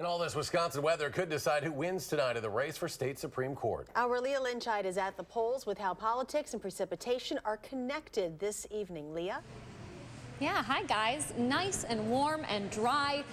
And all this Wisconsin weather could decide who wins tonight in the race for state Supreme Court. Our Leah Linscheid is at the polls with how politics and precipitation are connected this evening. Leah? Yeah, hi guys. Nice and warm and dry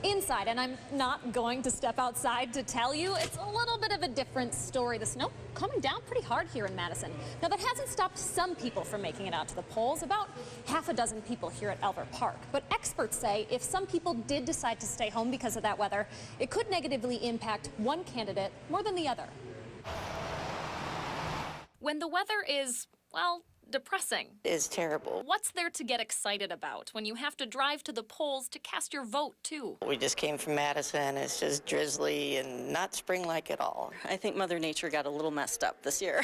inside, and I'm not going to step outside to tell you. It's a little bit of a different story. The snow coming down pretty hard here in Madison. Now, that hasn't stopped some people from making it out to the polls, about half a dozen people here at Elver Park. But experts say if some people did decide to stay home because of that weather, it could negatively impact one candidate more than the other. When the weather is, well, depressing. Is terrible. What's there to get excited about when you have to drive to the polls to cast your vote, too? We just came from Madison. It's just drizzly and not spring-like at all. I think Mother Nature got a little messed up this year.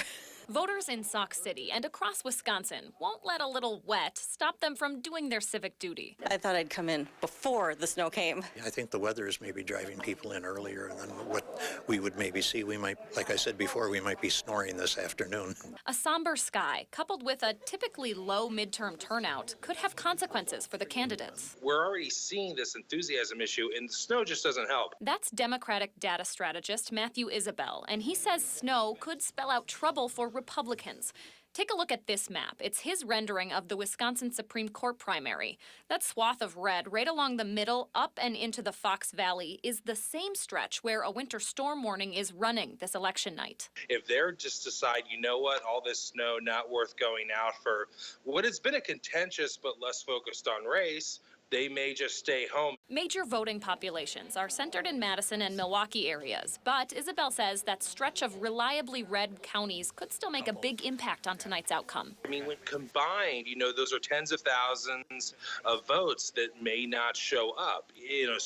Voters in Sauk City and across Wisconsin won't let a little wet stop them from doing their civic duty. I thought I'd come in before the snow came. I think the weather is maybe driving people in earlier than what we would maybe see. We might, like I said before, we might be snoring this afternoon. A somber sky, coupled with a typically low midterm turnout, could have consequences for the candidates. We're already seeing this enthusiasm issue, and the snow just doesn't help. That's Democratic data strategist Matthew Isabel, and he says snow could spell out trouble for Republicans. Take a look at this map. It's his rendering of the Wisconsin Supreme Court primary. That swath of red right along the middle, up and into the Fox Valley, is the same stretch where a winter storm warning is running this election night. If they're just decide, you know what, all this snow not worth going out for what has been a contentious but less focused on race, they may just stay home. Major voting populations are centered in Madison and Milwaukee areas, but Isabel says that stretch of reliably red counties could still make a big impact on tonight's outcome. I mean, when combined, you know, those are tens of thousands of votes that may not show up in a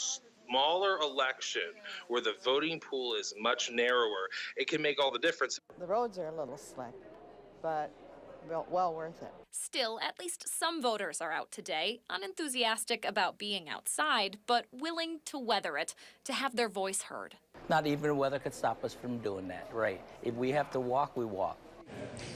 smaller election where the voting pool is much narrower. It can make all the difference. The roads are a little slick, but well worth it. Still, at least some voters are out today, unenthusiastic about being outside, but willing to weather it, to have their voice heard. Not even weather could stop us from doing that, right? If we have to walk, we walk.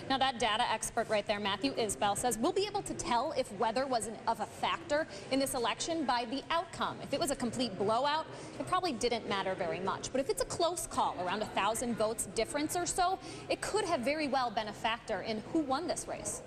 Now, that data expert right there, Matthew Isbell, says we'll be able to tell if weather was of a factor in this election by the outcome. If it was a complete blowout, it probably didn't matter very much. But if it's a close call, around 1,000 votes difference or so, it could have very well been a factor in who won this race.